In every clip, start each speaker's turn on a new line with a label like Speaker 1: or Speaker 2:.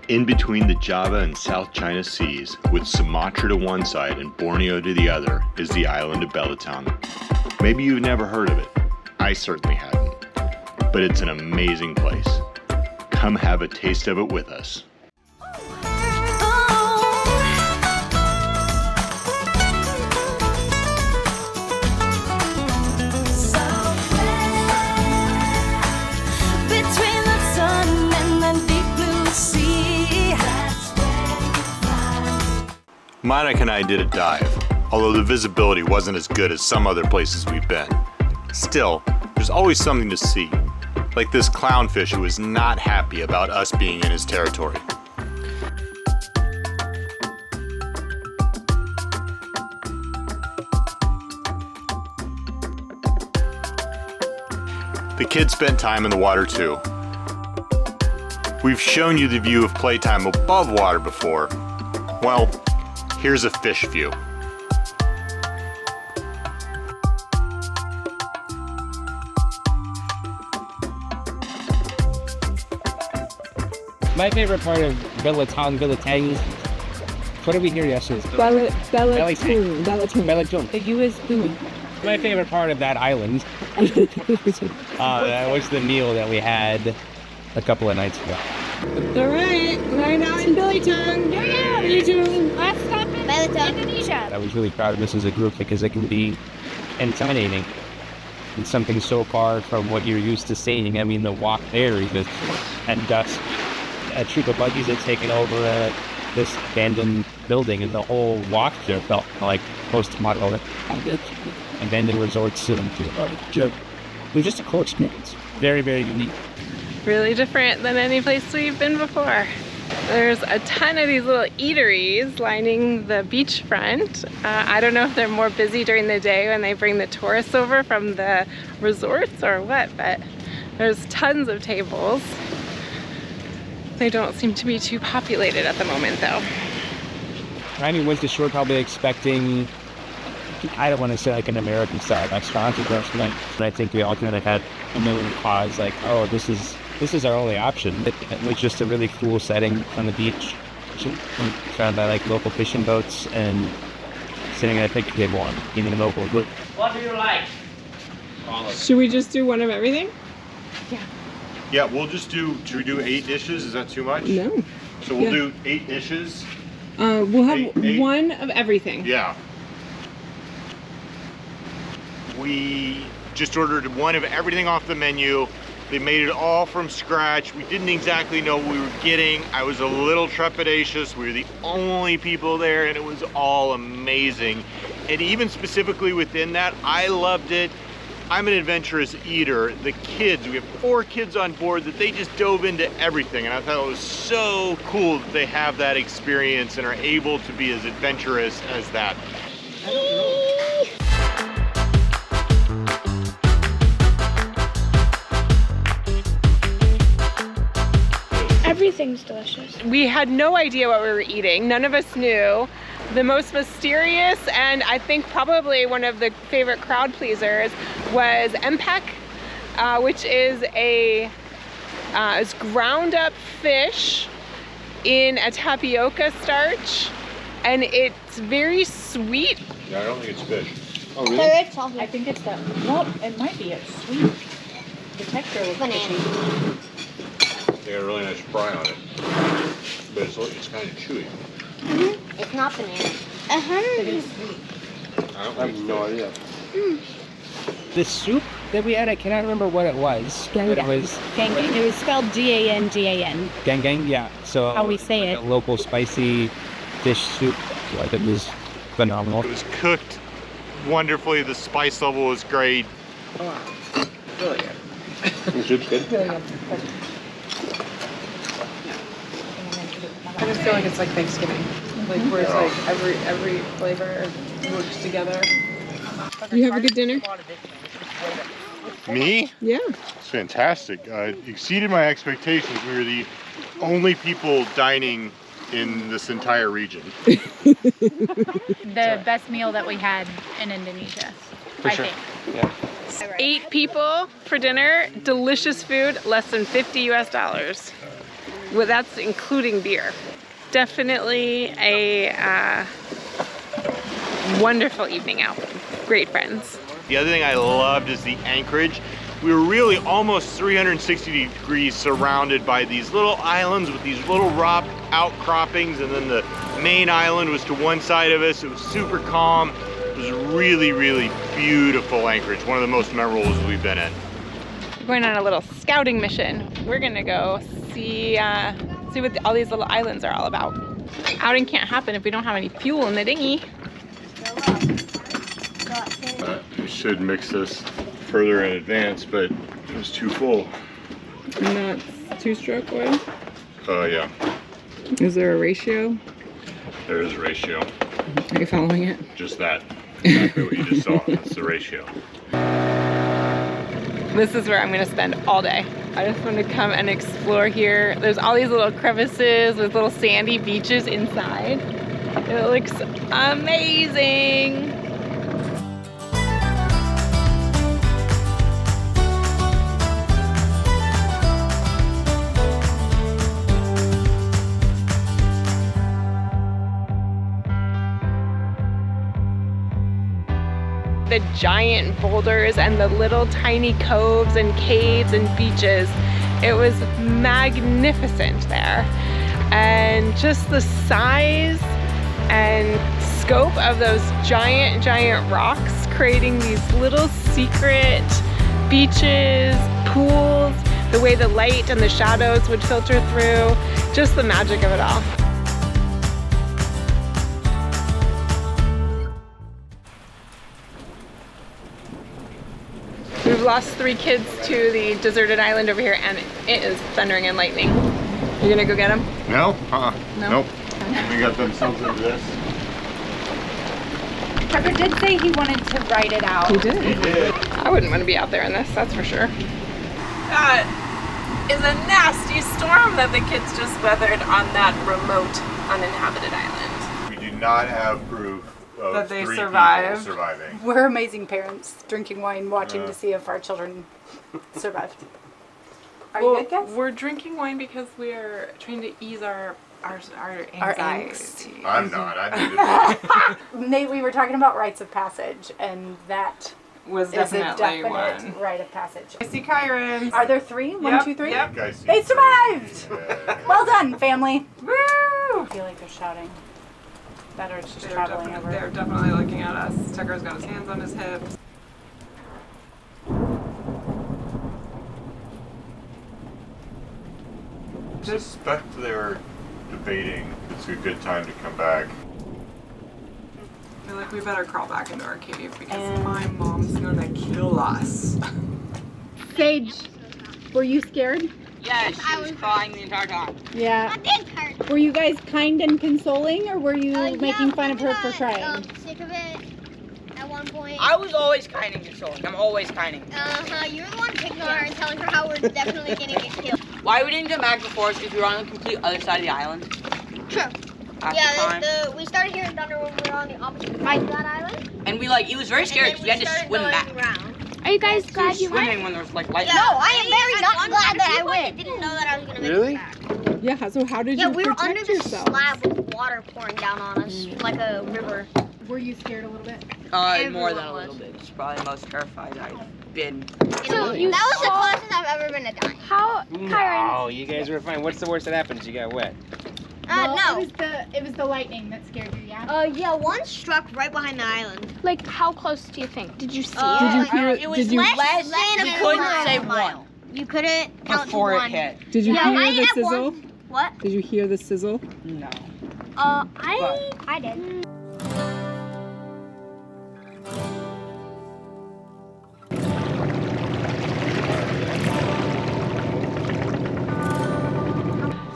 Speaker 1: In between the Java and South China Seas, with Sumatra to one side and Borneo to the other, is the island of Belitung. Maybe you've never heard of it. I certainly hadn't. But it's an amazing place. Come have a taste of it with us. Monica and I did a dive, although the visibility wasn't as good as some other places we've been. Still, there's always something to see, like this clownfish who is not happy about us being in his territory. The kids spent time in the water too. We've shown you the view of playtime above water before. Well, here's a fish view.
Speaker 2: My favorite part of Belitung, what did we hear yesterday? Belitung.
Speaker 3: The U.S. food.
Speaker 2: My favorite part of that island that was the meal that we had a couple of nights ago.
Speaker 3: All right, we're now in Belitung. Yeah, Belitung. Last stop in Belitung, Indonesia.
Speaker 2: I was really proud of this as a group because it can be intimidating. It's something so far from what you're used to seeing. I mean, the walk there is just at dusk. A troop of buggies had taken over this abandoned building, and the whole walk there felt like post-modern abandoned resorts. It was just a cool experience. Very, very unique.
Speaker 4: Really different than any place we've been before. There's a ton of these little eateries lining the beachfront. I don't know if they're more busy during the day when they bring the tourists over from the resorts or what, but there's tons of tables. They don't seem to be too populated at the moment though.
Speaker 2: Ryan went to shore probably expecting, I don't want to say like an American style restaurant or restaurant, and I think we all kind of had a million pause like, oh, this is our only option. It was just a really cool setting on the beach, surrounded by like local fishing boats and sitting at a picnic table and eating local food.
Speaker 5: What do you like?
Speaker 3: Should we just do one of everything?
Speaker 1: Yeah, we'll just should we do 8 dishes? Is that too much?
Speaker 3: No.
Speaker 1: So we'll do 8 dishes.
Speaker 3: We'll have
Speaker 1: Eight.
Speaker 3: one of everything.
Speaker 1: Yeah. We just ordered one of everything off the menu. They made it all from scratch. We didn't exactly know what we were getting. I was a little trepidatious. We were the only people there and it was all amazing. And even specifically within that, I loved it. I'm an adventurous eater. The kids, we have 4 kids on board that they just dove into everything. And I thought it was so cool that they have that experience and are able to be as adventurous as that. I don't know.
Speaker 6: Everything's delicious.
Speaker 4: We had no idea what we were eating. None of us knew. The most mysterious and I think probably one of the favorite crowd pleasers was empek, which is it's ground up fish in a tapioca starch, and it's very sweet.
Speaker 1: Yeah, I don't think it's fish.
Speaker 6: Oh, really?
Speaker 7: I think it's that. Well, it might be. It's sweet. The texture looks
Speaker 6: Banana.
Speaker 1: They got a really nice fry on it, but it's kind of chewy.
Speaker 6: Mm-hmm. It's not banana.
Speaker 7: It is sweet.
Speaker 1: I have no idea.
Speaker 2: The soup that we had, I cannot remember what it was. But it was
Speaker 3: Gangang. It was spelled G-A-N-G-A-N.
Speaker 2: gangang, yeah. So
Speaker 3: How we say
Speaker 2: like
Speaker 3: it.
Speaker 2: a local spicy dish soup. Like it was phenomenal.
Speaker 1: It was cooked wonderfully. The spice level was great.
Speaker 5: Really good.
Speaker 1: The soup's good.
Speaker 7: Really good.
Speaker 8: I just feel like it's like Thanksgiving, like where it's like every flavor works together.
Speaker 3: You have a good dinner?
Speaker 1: Me?
Speaker 3: Yeah.
Speaker 1: It's fantastic. Exceeded my expectations. We were the only people dining in this entire region.
Speaker 6: The best meal that we had in Indonesia,
Speaker 2: For sure.
Speaker 6: think.
Speaker 2: Yeah.
Speaker 4: 8 people for dinner, delicious food, less than $50 US. Well, that's including beer. Definitely a wonderful evening out. Great friends.
Speaker 1: The other thing I loved is the anchorage. We were really almost 360 degrees surrounded by these little islands with these little rock outcroppings, and then the main island was to one side of us. It was super calm. It was really, really beautiful anchorage. One of the most memorable we've been in.
Speaker 4: We're going on a little scouting mission. We're gonna go see what all these little islands are all about. Outing can't happen if we don't have any fuel in the dinghy.
Speaker 1: We should mix this further in advance, but it was too full.
Speaker 8: And that's 2-stroke oil?
Speaker 1: Yeah,
Speaker 8: Is there a ratio?
Speaker 1: there is a ratio.
Speaker 8: Are you following it?
Speaker 1: Just that. Exactly what you just saw. That's the ratio.
Speaker 4: This is where I'm gonna spend all day. I just want to come and explore here. There's all these little crevices with little sandy beaches inside. It looks amazing. The giant boulders and the little tiny coves and caves and beaches. It was magnificent there. And just the size and scope of those giant, giant rocks creating these little secret beaches, pools, the way the light and the shadows would filter through, just the magic of it all. We've lost 3 kids to the deserted island over here, and it is thundering and lightning. You gonna go get them?
Speaker 1: No?
Speaker 4: No?
Speaker 1: Nope. We got themselves into this.
Speaker 6: Tucker did say he wanted to write it out.
Speaker 8: He did.
Speaker 1: He did.
Speaker 4: I wouldn't want to be out there in this, that's for sure. That is a nasty storm that the kids just weathered on that remote, uninhabited island.
Speaker 1: We do not have proof of
Speaker 8: That they
Speaker 1: 3
Speaker 8: survived.
Speaker 1: people surviving.
Speaker 3: We're amazing parents, drinking wine, watching to see if our children survived. Are you good, guys?
Speaker 4: We're drinking wine because we are trying to ease our anxiety.
Speaker 3: Our angst.
Speaker 1: I'm not. I need to
Speaker 3: Nate, we were talking about rites of passage, and that
Speaker 4: Was
Speaker 3: is a
Speaker 4: definitely
Speaker 3: definite
Speaker 4: one.
Speaker 3: rite of passage.
Speaker 4: I see Kyrens.
Speaker 3: Are there 3? 1, 2, 3?
Speaker 4: Yep.
Speaker 1: guys see
Speaker 3: They survived!
Speaker 1: Yeah.
Speaker 3: Well done, family.
Speaker 4: Woo!
Speaker 3: I feel like they're shouting. That or it's just traveling over.
Speaker 4: They're definitely looking at us. Tucker's got his hands on his hips.
Speaker 1: I suspect they're debating it's a good time to come back.
Speaker 4: I feel like we better crawl back into our cave because my mom's gonna kill us.
Speaker 3: Sage, were you scared?
Speaker 5: Yes, she was crying the entire time.
Speaker 3: Yeah.
Speaker 6: My big hurt.
Speaker 3: Were you guys kind and consoling, or were you
Speaker 6: Yeah,
Speaker 3: making fun of her
Speaker 6: kinda
Speaker 3: for crying?
Speaker 6: got, sick of it at one point.
Speaker 5: I was always kind and consoling. I'm always kind and
Speaker 6: You were the one picking on her and telling her how we're definitely gonna get killed.
Speaker 5: Why we didn't come back before is because we were on the complete other side of the island.
Speaker 6: True.
Speaker 5: At
Speaker 6: Yeah,
Speaker 5: the time.
Speaker 6: we started hearing thunder when we were on the opposite side of that island.
Speaker 5: And we it was very scary because we had to swim back.
Speaker 6: Around.
Speaker 3: Are you guys
Speaker 5: We were
Speaker 3: glad you went?
Speaker 5: swimming when there was like light.
Speaker 6: Yeah, no, I am very not glad that I went. Didn't know that I was gonna make
Speaker 2: Really?
Speaker 6: it back.
Speaker 8: Yeah, so how did
Speaker 6: Yeah,
Speaker 8: you
Speaker 6: we were
Speaker 8: protect
Speaker 6: under this
Speaker 8: yourself?
Speaker 6: slab of water pouring down on us like a river.
Speaker 3: Were you scared a little bit?
Speaker 5: More than a
Speaker 6: Everyone
Speaker 5: little bit. It's probably the most terrified I've been.
Speaker 6: So that was the closest I've ever been to dying.
Speaker 3: How,
Speaker 2: No, you guys were fine. What's the worst that happens? You got wet.
Speaker 6: No.
Speaker 3: It was the lightning that scared you, yeah?
Speaker 6: Yeah, one struck right behind the island.
Speaker 3: Like, how close do you think? Did you see
Speaker 8: Did you hear
Speaker 5: It was
Speaker 8: did you
Speaker 5: less
Speaker 6: than
Speaker 5: you
Speaker 6: a
Speaker 5: couldn't
Speaker 6: mile.
Speaker 5: say one
Speaker 6: You couldn't count
Speaker 5: before
Speaker 6: to
Speaker 5: it
Speaker 6: one.
Speaker 5: hit.
Speaker 8: did you
Speaker 6: Yeah, I
Speaker 8: hear the
Speaker 6: had
Speaker 8: sizzle?
Speaker 6: one. What?
Speaker 8: Did you hear the sizzle?
Speaker 5: No.
Speaker 6: I did.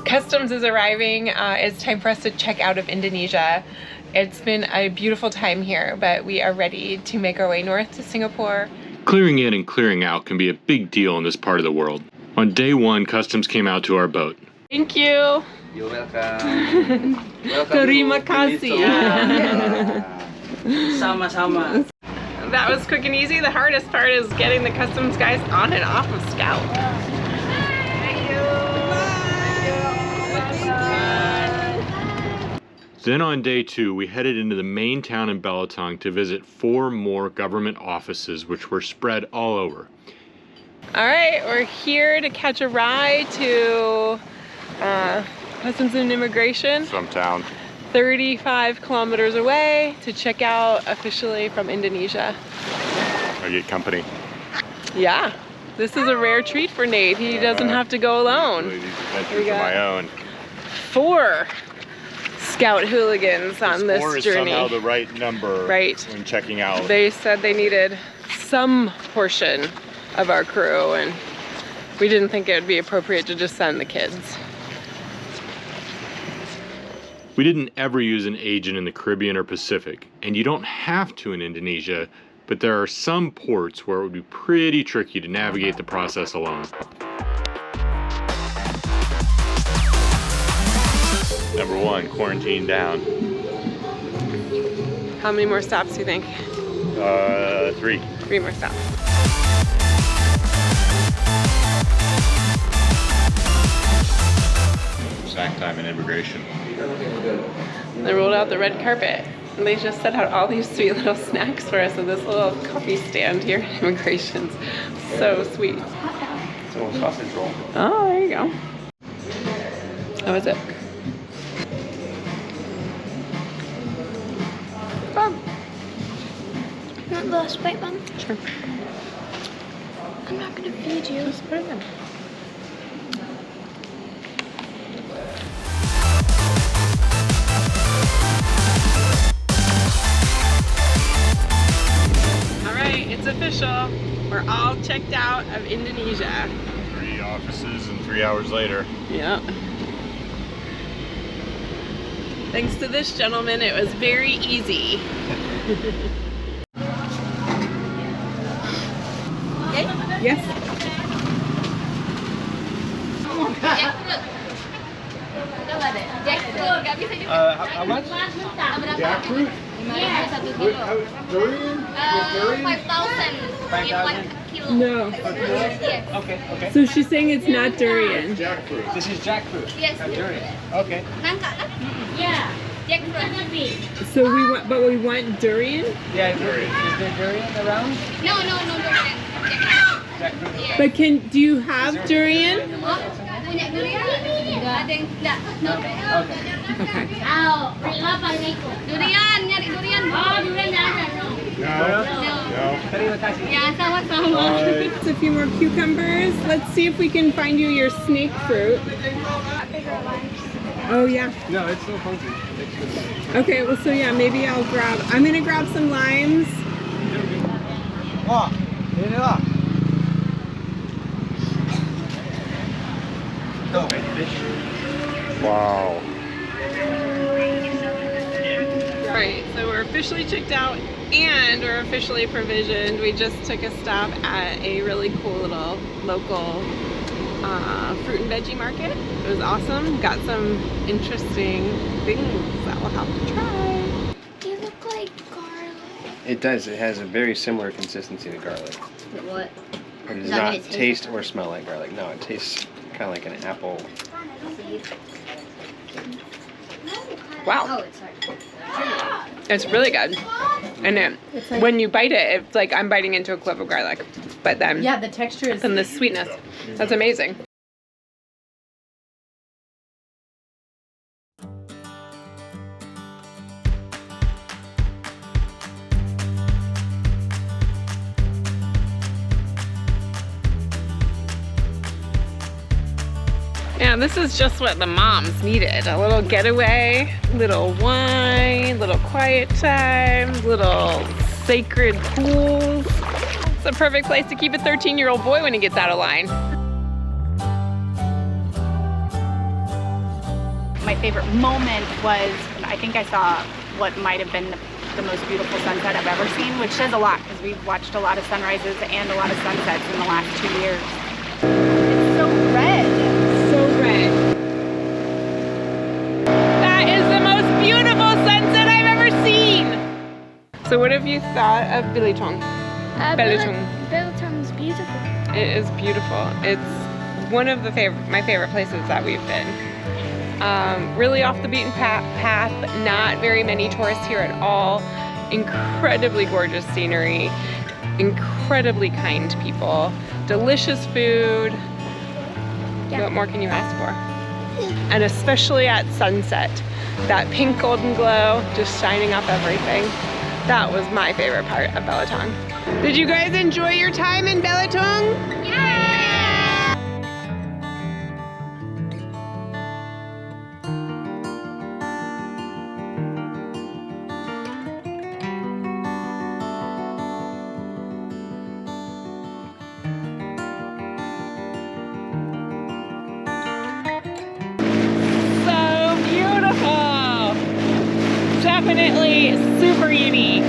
Speaker 4: Customs is arriving. It's time for us to check out of Indonesia. It's been a beautiful time here, but we are ready to make our way north to Singapore.
Speaker 1: Clearing in and clearing out can be a big deal in this part of the world. On day 1, customs came out to our boat.
Speaker 4: Thank you.
Speaker 2: You're welcome.
Speaker 4: Terima kasih.
Speaker 5: Sama-sama.
Speaker 4: That was quick and easy. The hardest part is getting the customs guys on and off of Scout. Thank you.
Speaker 1: Then on day 2, we headed into the main town in Belitung to visit 4 more government offices, which were spread all over.
Speaker 4: All right, we're here to catch a ride to Customs and Immigration.
Speaker 1: Some town.
Speaker 4: 35 kilometers away to check out officially from Indonesia.
Speaker 1: I get company.
Speaker 4: Yeah, this is a rare treat for Nate. He doesn't have to go alone.
Speaker 1: These adventures are my own.
Speaker 4: 4 scout hooligans on this
Speaker 1: 4 is
Speaker 4: journey.
Speaker 1: somehow the right number when checking out.
Speaker 4: They said they needed some portion of our crew, and we didn't think it would be appropriate to just send the kids.
Speaker 1: We didn't ever use an agent in the Caribbean or Pacific, and you don't have to in Indonesia, but there are some ports where it would be pretty tricky to navigate the process alone. Number 1, quarantine down.
Speaker 4: How many more stops do you think?
Speaker 1: 3.
Speaker 4: 3 more stops.
Speaker 1: Snack time and immigration.
Speaker 4: They rolled out the red carpet, and they just set out all these sweet little snacks for us at this little coffee stand here at Immigration's. So sweet.
Speaker 2: It's a little sausage roll.
Speaker 4: Oh, there you go. How was it?
Speaker 6: You want the Sprite one?
Speaker 4: Sure.
Speaker 6: I'm not gonna feed you.
Speaker 4: Just put it in. Alright, it's official. We're all checked out of Indonesia.
Speaker 1: 3 offices and 3 hours later.
Speaker 4: Yeah. Thanks to this gentleman, it was very easy. Yes.
Speaker 2: How much?
Speaker 1: Jackfruit? Durian?
Speaker 6: 5,000.
Speaker 4: No.
Speaker 2: Okay.
Speaker 4: So she's saying it's not durian.
Speaker 1: Jackfruit.
Speaker 2: This is jackfruit.
Speaker 6: Yes.
Speaker 2: Not durian. Okay.
Speaker 6: Yeah. Jackfruit.
Speaker 4: So we want durian?
Speaker 2: Yeah, is there durian around?
Speaker 6: No, durian.
Speaker 2: Jackfruit.
Speaker 6: Yes.
Speaker 4: But do you have durian?
Speaker 6: Punya durian? Ada yang enggak. No.
Speaker 4: Okay.
Speaker 6: Durian, nyari durian. Oh, durian enggak ada.
Speaker 1: No.
Speaker 2: Terima kasih.
Speaker 6: Ya, sama-sama.
Speaker 4: A few more cucumbers. Let's see if we can find you your snake fruit. Oh yeah.
Speaker 2: No, it's so funky.
Speaker 4: Okay, well so yeah, maybe I'm gonna grab some limes.
Speaker 2: Oh, inilah.
Speaker 1: Wow.
Speaker 4: Alright, so we're officially checked out and we're officially provisioned. We just took a stop at a really cool little local fruit and veggie market. It was awesome. Got some interesting things that we'll have to try.
Speaker 6: You look like garlic.
Speaker 9: It does. It has a very similar consistency to garlic.
Speaker 6: What?
Speaker 9: It does
Speaker 6: Does that
Speaker 9: not
Speaker 6: mean it
Speaker 9: taste or smell like garlic. No, it tastes kind of like an apple.
Speaker 4: Wow.
Speaker 6: Oh, it's hard.
Speaker 4: It's really good. And then when you bite it, it's like I'm biting into a clove of garlic. But then
Speaker 8: Yeah, the texture is.
Speaker 4: and the sweetness. That's amazing. Yeah, this is just what the moms needed. A little getaway, little wine, little quiet time, little sacred pools. It's a perfect place to keep a 13-year-old boy when he gets out of line.
Speaker 3: My favorite moment was, I think I saw what might have been the most beautiful sunset I've ever seen, which says a lot because we've watched a lot of sunrises and a lot of sunsets in the last 2 years. It's so red.
Speaker 4: So red. That is the most beautiful sunset I've ever seen. So what have you thought of Belitung? Belitung.
Speaker 6: Belitung's beautiful.
Speaker 4: It is beautiful. It's one of my favorite places that we've been. Really off the beaten path, not very many tourists here at all. Incredibly gorgeous scenery, incredibly kind people, delicious food. What more can you ask for? And especially at sunset, that pink golden glow just shining up everything. That was my favorite part of Belitung. Did you guys enjoy your time in Belitung? Definitely super unique.